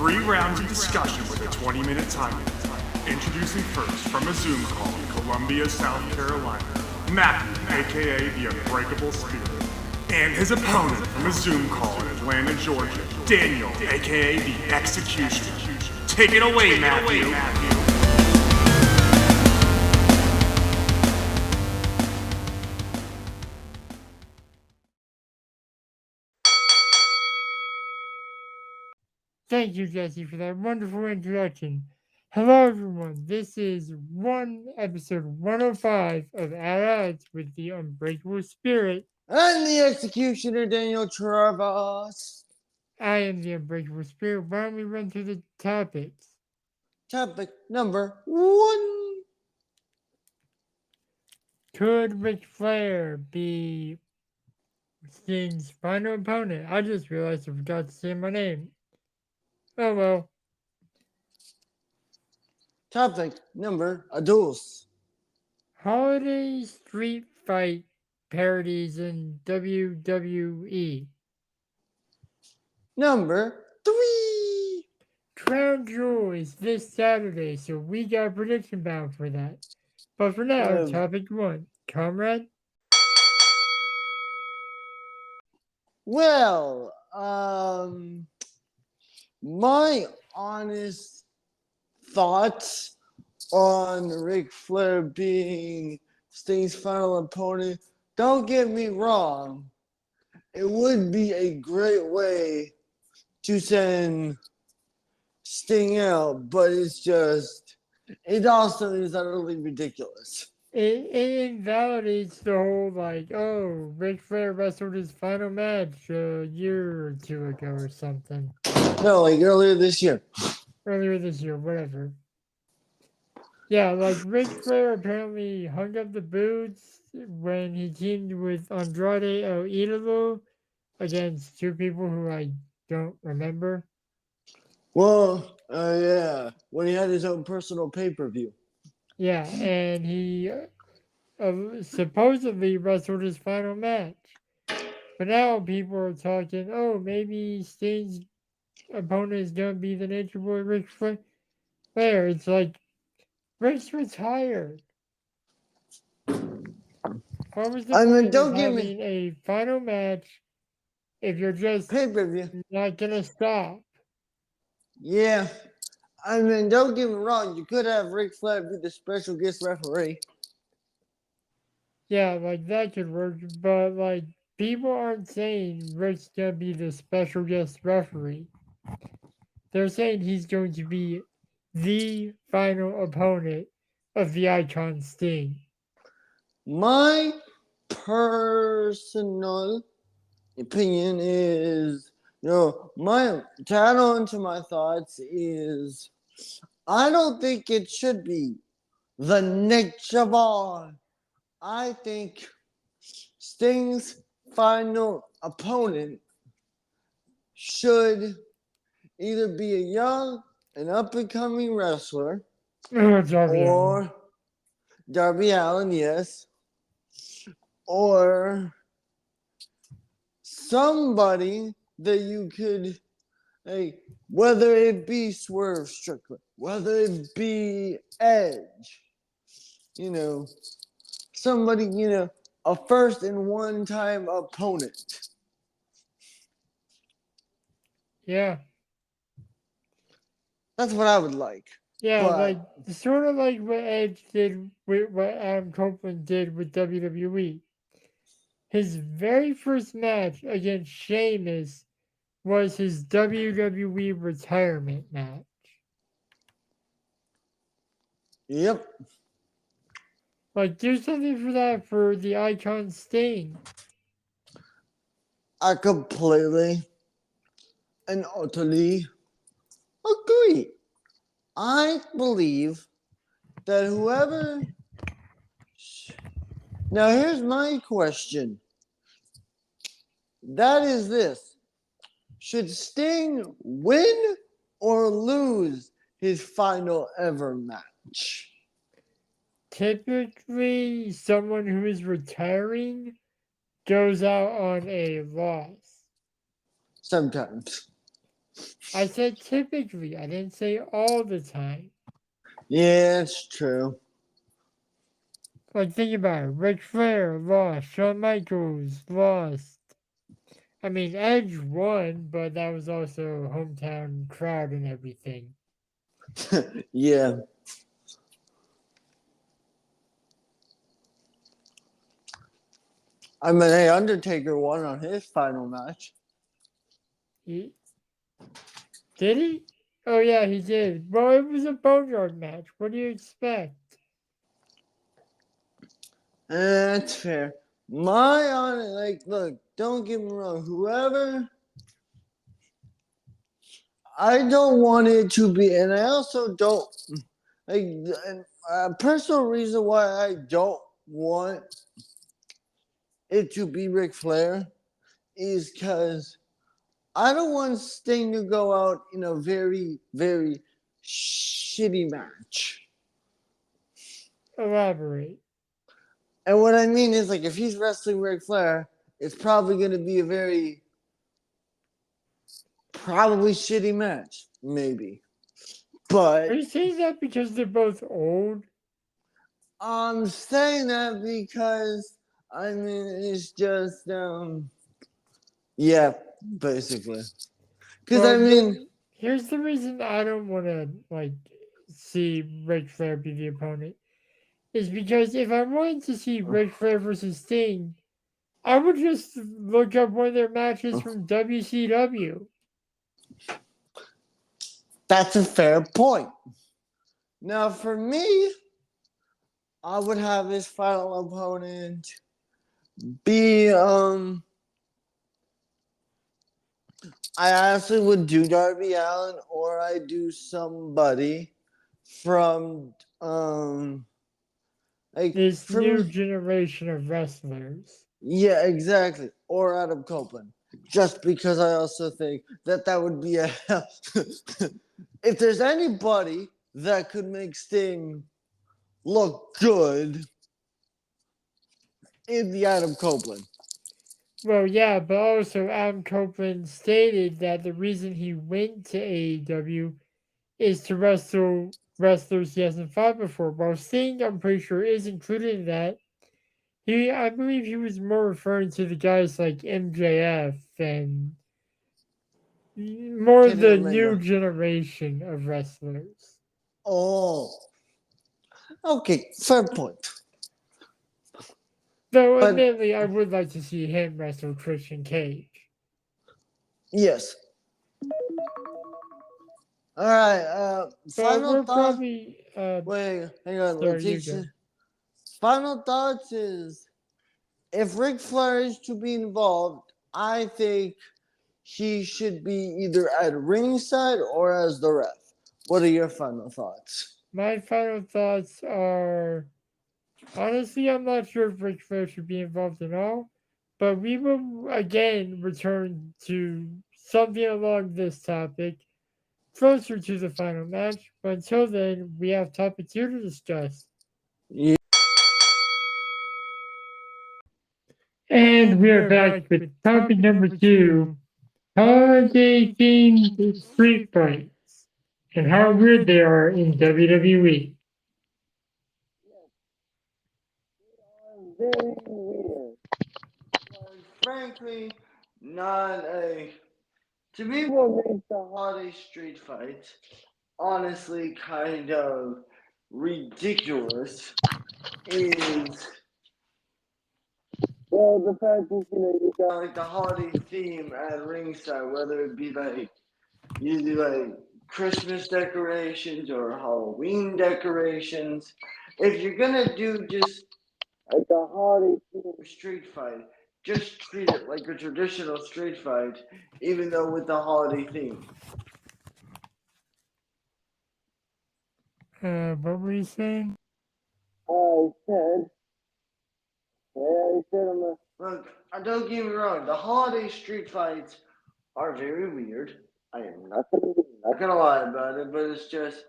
3 rounds of discussion with a 20-minute time limit. Introducing first from a Zoom call in Columbia, South Carolina, Matthew, aka the Unbreakable Spirit. And his opponent from a Zoom call in Atlanta, Georgia, Daniel, aka the Executioner. Take it away, Matthew. Thank you, Jesse, for that wonderful introduction. Hello, everyone. This is episode 105 of At Odds with the Unbreakable Spirit. And the Executioner, Daniel Travis. I am the Unbreakable Spirit. Why don't we run through the topics? Topic number 1. Could Ric Flair be Sting's final opponent? I just realized I forgot to say my name. Oh well. Topic number 2. Holiday street fight parodies in WWE. Number 3. Crown Jewel is this Saturday, so we got prediction bound for that. But for now, topic 1. Comrade? Well, my honest thoughts on Ric Flair being Sting's final opponent, don't get me wrong, it would be a great way to send Sting out, but it also is utterly ridiculous. It invalidates the whole, Ric Flair wrestled his final match a year or 2 ago or something. No, earlier this year. Earlier this year, whatever. Yeah, Ric Flair apparently hung up the boots when he teamed with Andrade El Idolo against 2 people who I don't remember. Well, yeah, when he had his own personal pay-per-view. Yeah, and he supposedly wrestled his final match. But now people are talking, maybe Sting's opponent is going to be the Nature Boy Ric Flair. It's like, Ric's retired. What was the point of having a final match if you're just pay-per-view not going to stop? Yeah. Don't get me wrong, you could have Ric Flair be the special guest referee. Yeah, that could work, but people aren't saying Ric's gonna be the special guest referee. They're saying he's going to be the final opponent of the Icon Sting. My personal opinion is, my to add on to my thoughts is, I don't think it should be the Nature Boy. I think Sting's final opponent should either be a young and up-and-coming wrestler or Darby Allin, yes, or somebody that you could, whether it be Swerve Strickland, whether it be Edge, somebody, a first and one-time opponent. Yeah. That's what I would like. Yeah, sort of like what Edge did with what Adam Copeland did with WWE. His very first match against Sheamus was his WWE retirement match. Yep. Do something for that for the Icon Sting. I completely and utterly agree. I believe that whoever... Now, here's my question. That is this. Should Sting win or lose his final ever match? Typically, someone who is retiring goes out on a loss. Sometimes. I said typically. I didn't say all the time. Yeah, it's true. Like, think about it. Ric Flair lost. Shawn Michaels lost. I mean, Edge won, but that was also hometown crowd and everything. Yeah. I mean, hey, Undertaker won on his final match. He, did he? Oh, yeah, he did. Well, it was a boneyard match. What do you expect? That's fair. My on like, look, don't get me wrong. Whoever, I don't want it to be, and I also don't like a personal reason why I don't want it to be Ric Flair is because I don't want Sting to go out in a very, very shitty match. Elaborate. And what I mean is, like, if he's wrestling Ric Flair, it's probably going to be a very, probably shitty match, maybe. Are But you saying that because they're both old? I'm saying that because, I mean, it's just, yeah, basically. Because, I Well, mean, here's the reason I don't want to, like, see Ric Flair be the opponent. Is because if I wanted to see Ric Flair versus Sting, I would just look up one of their matches from WCW. that's a fair point. Now, for me, I would have his final opponent be, I honestly would do Darby Allin, or I do somebody from like This new from generation of wrestlers. yeah, exactly, or Adam Copeland. Just because I also think that that would be a if there's anybody that could make Sting look good, it'd be Adam Copeland. Well, yeah, but also Adam Copeland stated that the reason he went to AEW is to wrestle wrestlers he hasn't fought before. While Sting, I'm pretty sure, is included in that. I believe he was more referring to the guys like MJF and more Kenny the new Omega. generation of wrestlers. Oh, okay, fair point. Though, But admittedly, I would like to see him wrestle Christian Cage. yes. All right. But Final we're thought. probably. Wait, hang on. Sorry, you go. Final thoughts is if Ric Flair is to be involved, I think he should be either at ringside or as the ref. What are your final thoughts? My final thoughts are honestly, I'm not sure if Ric Flair should be involved at all, but we will again return to something along this topic closer to the final match. But until then, we have topic 2 to discuss. Yeah. And we are back with topic number 2 holiday themed street fights and how weird they are in WWE. Very weird. Frankly, not a. To me, what makes the holiday street fights honestly kind of ridiculous is well the fact that you got like the holiday theme at ringside, whether it be like you do like Christmas decorations or Halloween decorations. If you're gonna do just like a holiday theme street fight, just treat it like a traditional street fight, even though with the holiday theme. What were you saying? I said, look, don't get me wrong, the holiday street fights are very weird. I am not gonna lie about it, but it's just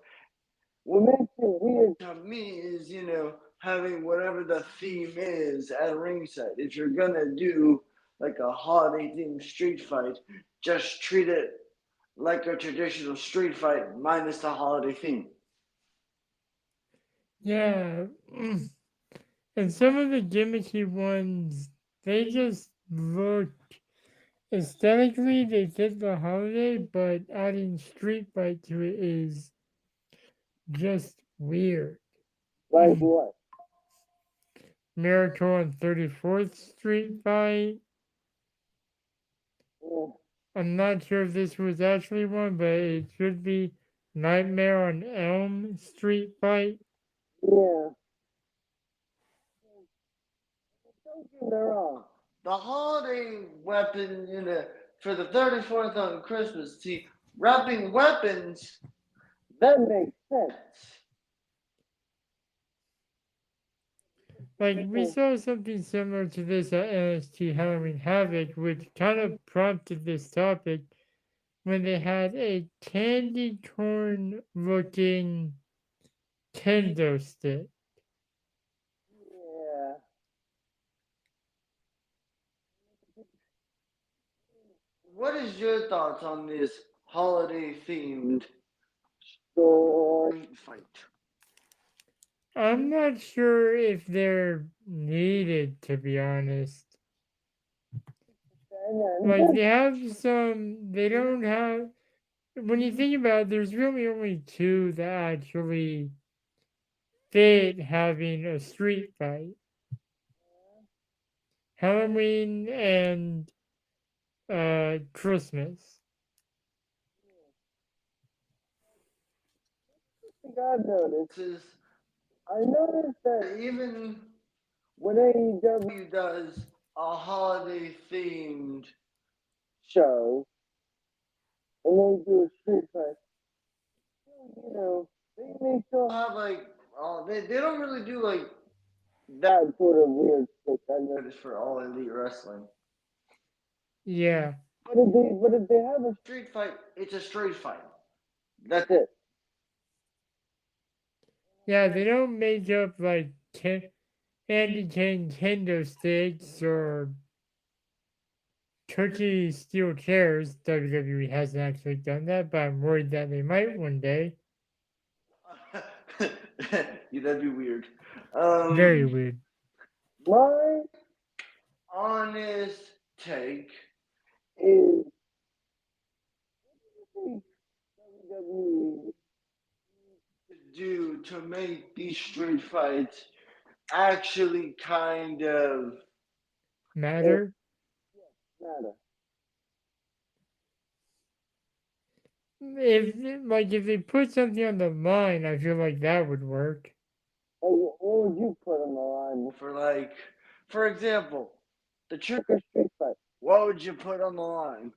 what makes it weird to me is, having whatever the theme is at ringside. If you're gonna do like a holiday themed street fight, just treat it like a traditional street fight minus the holiday theme. Yeah. And some of the gimmicky ones, they just look aesthetically, they fit the holiday, but adding street fight to it is just weird. Like what? Miracle on 34th Street fight. Yeah. I'm not sure if this was actually one, but it should be Nightmare on Elm Street fight. Yeah. Don't get me wrong. The holiday weapon for the 34th on Christmas. See, wrapping weapons, that makes sense. Like, we saw something similar to this at NXT Halloween Havoc, which kind of prompted this topic when they had a candy corn looking kendo stick. Yeah. What is your thoughts on this holiday themed street fight? I'm not sure if they're needed, to be honest. Like, they have some, they don't have, when you think about it, there's really only two that actually fit having a street fight. Halloween and Christmas. I've noticed is I noticed that even when AEW does a holiday themed show and they do a street fight, they may still have like they don't really do like that sort of weird stuff I noticed for All Elite Wrestling. Yeah. But if they have a street fight, it's a street fight. That's it. Yeah, they don't make up like Andy Kane kendo sticks or cookie steel chairs. WWE hasn't actually done that, but I'm worried that they might one day. Yeah, that'd be weird. Very weird. My honest take is WWE do to make these street fights actually kind of Matter? matter. If they put something on the line, I feel like that would work. What would you put on the line for example, the trick or street fight? What would you put on the line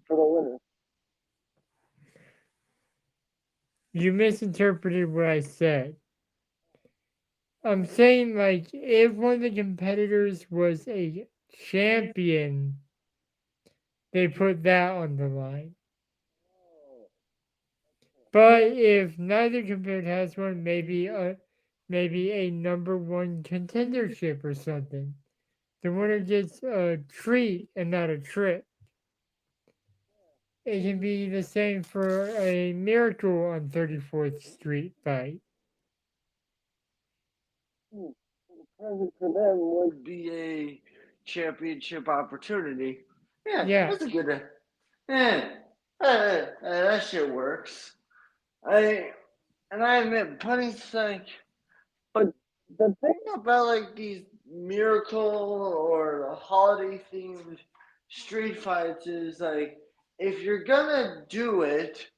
for the winner? You misinterpreted what I said. I'm saying, like, if one of the competitors was a champion, they put that on the line. But if neither competitor has one, maybe a number one contendership or something. The winner gets a treat and not a trick. It can be the same for a Miracle on 34th Street fight. The present for them would be a championship opportunity. Yeah. That's a good. That shit works. I admit, Putty's like, but the thing about like these miracle or the holiday themed street fights is like, if you're gonna do it,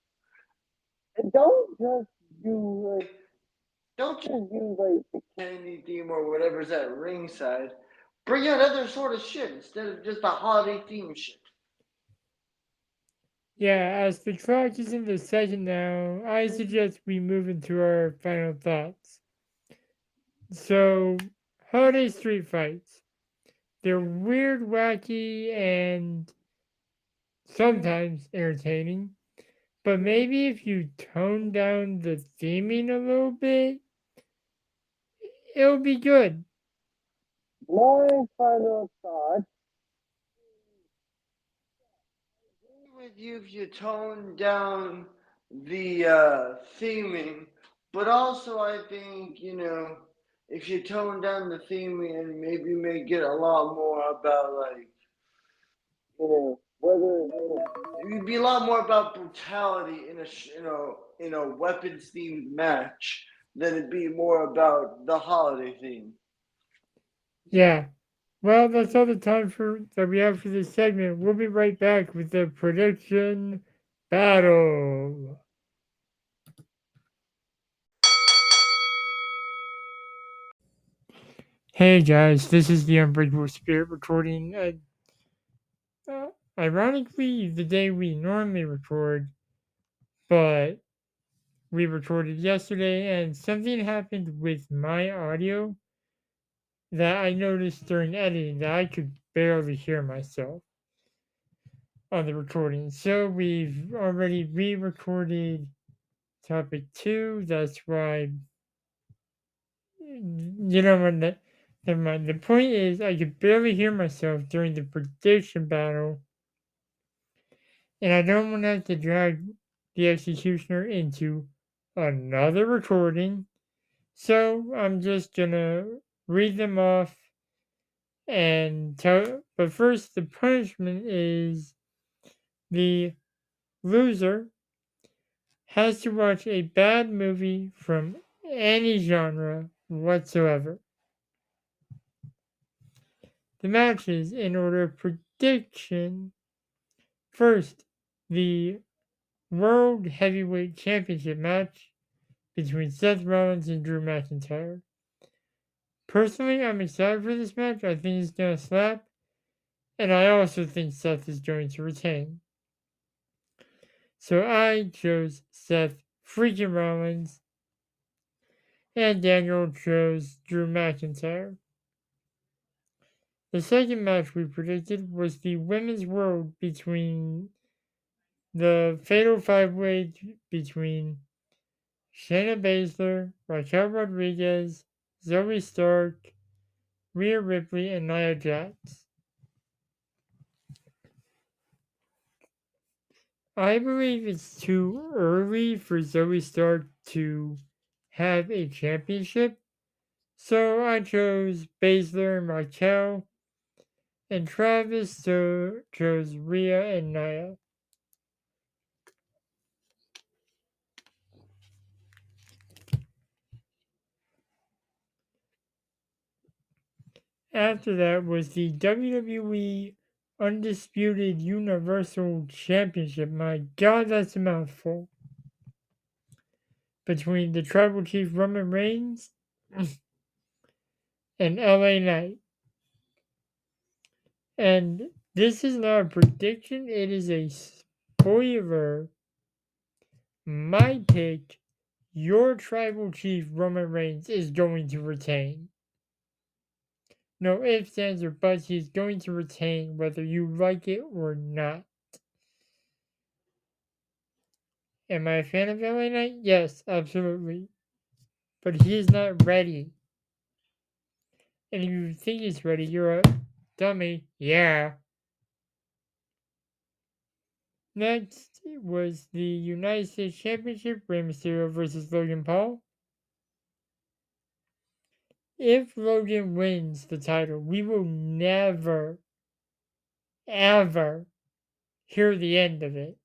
don't just do like the candy theme or whatever's at ringside. Bring out other sort of shit instead of just the holiday theme shit. Yeah, as the clock is in the second now, I suggest we move into our final thoughts. So, holiday street fights. They're weird, wacky, and sometimes entertaining. But maybe if you tone down the theming a little bit, it'll be good. My final thought with you if you tone down the theming, but also I think, if you tone down the theming and maybe make it a lot more about like, whether it'd be a lot more about brutality in a weapons themed match than it'd be more about the holiday theme. Yeah. Well, that's all the time that we have for this segment. We'll be right back with the prediction battle. Hey guys, this is the Unbreakable Spirit recording. Ironically, the day we normally record, but we recorded yesterday, and something happened with my audio that I noticed during editing that I could barely hear myself on the recording. So we've already re-recorded topic 2. That's why what? Never mind. The point is, I could barely hear myself during the prediction battle, and I don't want to have to drag the executioner into another recording. So I'm just gonna read them off and tell. But first, the punishment is the loser has to watch a bad movie from any genre whatsoever. The matches in order of prediction. First, the World Heavyweight Championship match between Seth Rollins and Drew McIntyre. Personally, I'm excited for this match. I think it's going to slap. And I also think Seth is going to retain. So I chose Seth freaking Rollins. And Daniel chose Drew McIntyre. The second match we predicted was the Women's World between the Fatal 5-Way between Shayna Baszler, Raquel Rodriguez, Zoe Stark, Rhea Ripley, and Nia Jax. I believe it's too early for Zoe Stark to have a championship, so I chose Baszler and Raquel, and Travis chose Rhea and Nia. After that was the WWE Undisputed Universal Championship. My God, that's a mouthful. Between the Tribal Chief Roman Reigns and LA Knight. And this is not a prediction, it is a spoiler. My pick, your Tribal Chief Roman Reigns is going to retain. No ifs, ands, or buts, he's going to retain whether you like it or not. Am I a fan of LA Knight? Yes, absolutely. But he is not ready. And if you think he's ready, you're a dummy. Yeah. Next was the United States Championship, Rey Mysterio versus Logan Paul. If Logan wins the title, we will never, ever hear the end of it.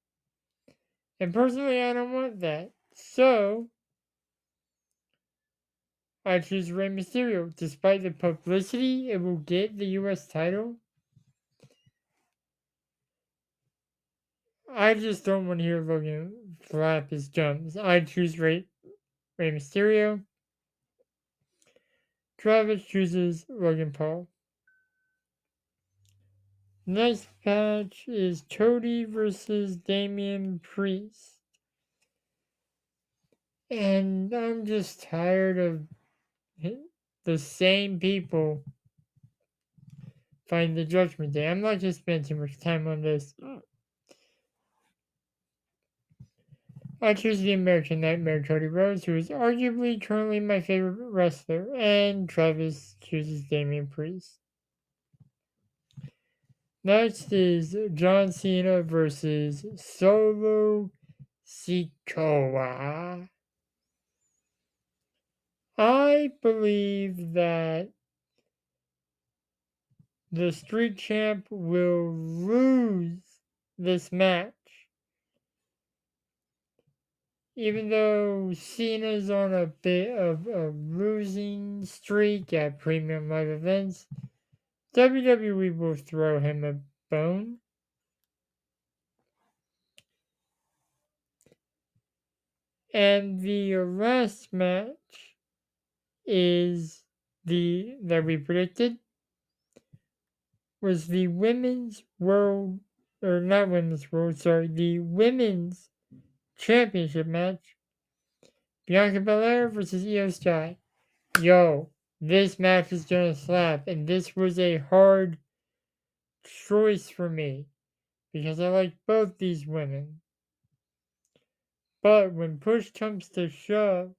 And personally, I don't want that. So, I choose Rey Mysterio. Despite the publicity it will get the US title, I just don't want to hear Logan flap his gums. I choose Rey Mysterio. Travis chooses Logan Paul. Next match is Cody versus Damian Priest. And I'm just tired of the same people fighting the Judgment Day. I'm not just spending too much time on this. I choose the American Nightmare, Cody Rhodes, who is arguably currently my favorite wrestler, and Travis chooses Damian Priest. Next is John Cena versus Solo Sikoa. I believe that the Street Champ will lose this match. Even though Cena's on a bit of a losing streak at premium live events, WWE will throw him a bone. And the last match is that we predicted was the women's world, or not women's world, sorry, the women's championship match. Bianca Belair versus Io Sky. Yo, this match is gonna slap, and this was a hard choice for me because I like both these women. But when push comes to shove,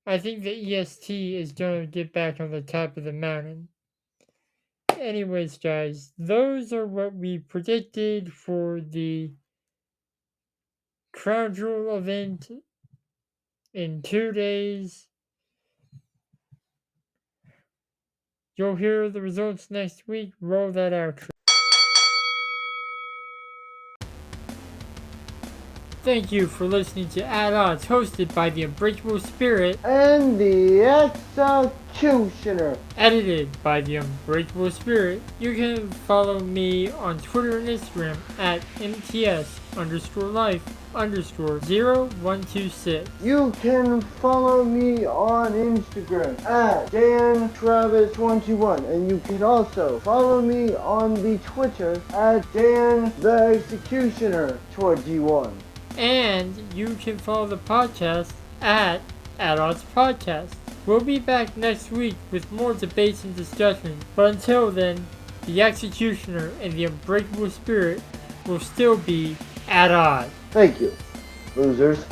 I think the EST is gonna get back on the top of the mountain. Anyways, guys, those are what we predicted for the Crown Jewel event in 2 days. You'll hear the results next week. Roll that outro. Thank you for listening to At Odds, hosted by the Unbreakable Spirit And the Executioner. edited by the Unbreakable Spirit. You can follow me on Twitter and Instagram at MTS_life_0126. You can follow me on Instagram at DanTravis21, and you can also follow me on the Twitter at DanTheExecutioner21. And you can follow the podcast at Odds Podcast. We'll be back next week with more debates and discussions. But until then, the Executioner and the Unbreakable Spirit will still be at odds. Thank you, losers.